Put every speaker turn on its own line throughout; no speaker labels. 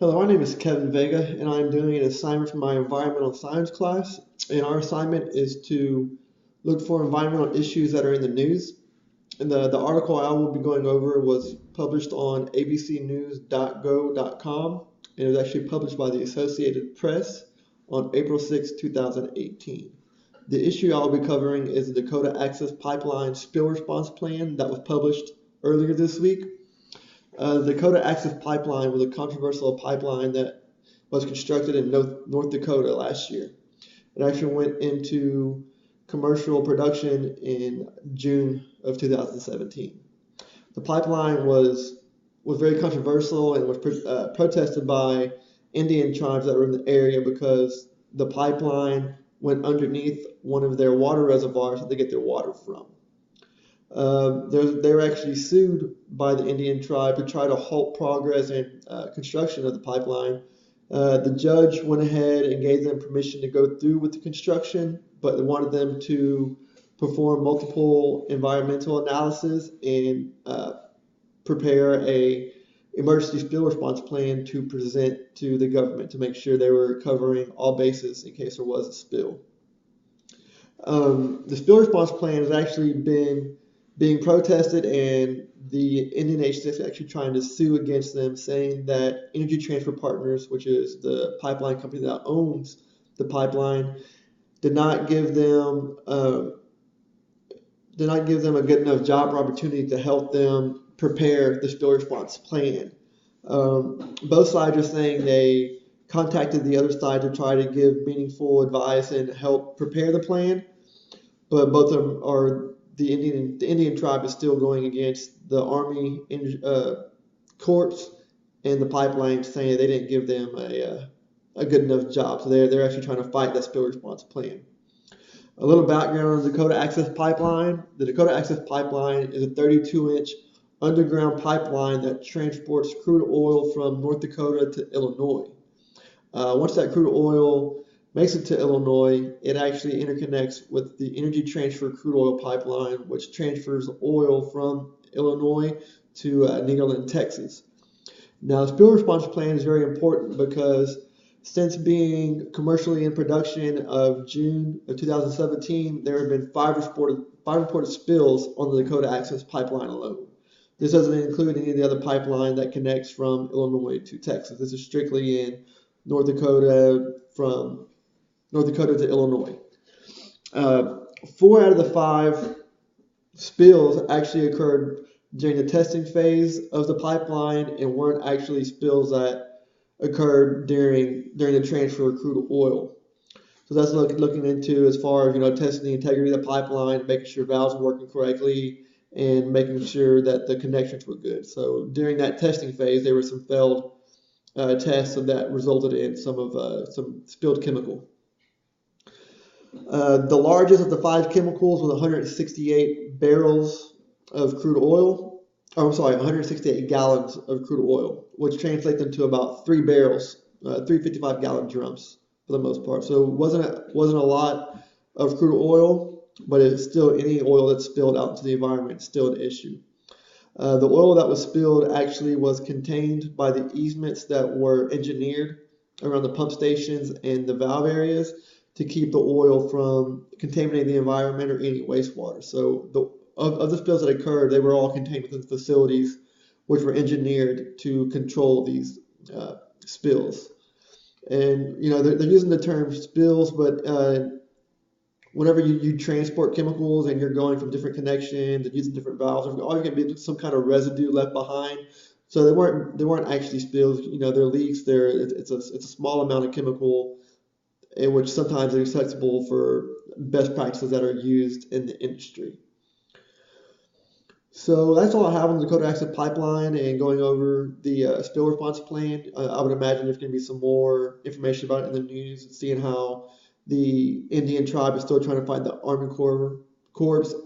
Hello, my name is Kevin Vega, and I'm doing an assignment for my environmental science class. And our assignment is to look for environmental issues that are in the news. And the article I will be going over was published on abcnews.go.com, and it was actually published by the Associated Press on April 6, 2018. The issue I'll be covering is the Dakota Access Pipeline Spill Response Plan that was published earlier this week. The Dakota Access Pipeline was a controversial pipeline that was constructed in North Dakota last year. It actually went into commercial production in June of 2017. The pipeline was very controversial and was protested by Indian tribes that were in the area because the pipeline went underneath one of their water reservoirs that they get their water from. They were actually sued by the Indian tribe to try to halt progress and construction of the pipeline. The judge went ahead and gave them permission to go through with the construction, but they wanted them to perform multiple environmental analysis and prepare a emergency spill response plan to present to the government to make sure they were covering all bases in case there was a spill. The spill response plan has actually been being protested, and the Indian nation is actually trying to sue against them, saying that Energy Transfer Partners, which is the pipeline company that owns the pipeline, did not give them a good enough job or opportunity to help them prepare the spill response plan. Both sides are saying they contacted the other side to try to give meaningful advice and help prepare the plan, but both of them are the Indian tribe is still going against the Army corps and the pipeline, saying they didn't give them a good enough job. So they're actually trying to fight that spill response plan. A little background on the Dakota Access Pipeline. The Dakota Access Pipeline is a 32-inch underground pipeline that transports crude oil from North Dakota to Illinois. Once that crude oil makes it to Illinois, it actually interconnects with the Energy Transfer crude oil pipeline, which transfers oil from Illinois to Nederland, Texas. Now, the spill response plan is very important because since being commercially in production of June of 2017, there have been five reported spills on the Dakota Access Pipeline alone. This doesn't include any of the other pipeline that connects from Illinois to Texas. This is strictly in North Dakota, from North Dakota to Illinois. 4 out of the 5 spills actually occurred during the testing phase of the pipeline and weren't actually spills that occurred during the transfer of crude oil. So that's looking into as far as testing the integrity of the pipeline, making sure valves are working correctly, and making sure that the connections were good. So during that testing phase, there were some failed tests that resulted in some spilled chemical. The largest of the 5 chemicals was 168 barrels of crude oil. Oh, I'm sorry, 168 gallons of crude oil, which translates into about 3 barrels, 355-gallon drums for the most part. So it wasn't a lot of crude oil, but it's still any oil that's spilled out into the environment is still an issue. The oil that was spilled actually was contained by the easements that were engineered around the pump stations and the valve areas to keep the oil from contaminating the environment or any wastewater. So of the spills that occurred, they were all contained within facilities which were engineered to control these spills. And they're using the term spills, but whenever you transport chemicals and you're going from different connections and using different valves, there's always going to be some kind of residue left behind. So they weren't actually spills. They're leaks. It's a small amount of chemical, in which sometimes are acceptable for best practices that are used in the industry. So that's all I have on the Dakota Access Pipeline and going over the spill response plan. I would imagine there's going to be some more information about it in the news, seeing how the Indian tribe is still trying to find the Army Corps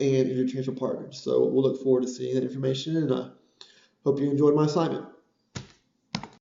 and Energy Transfer Partners. So we'll look forward to seeing that information, and I hope you enjoyed my assignment.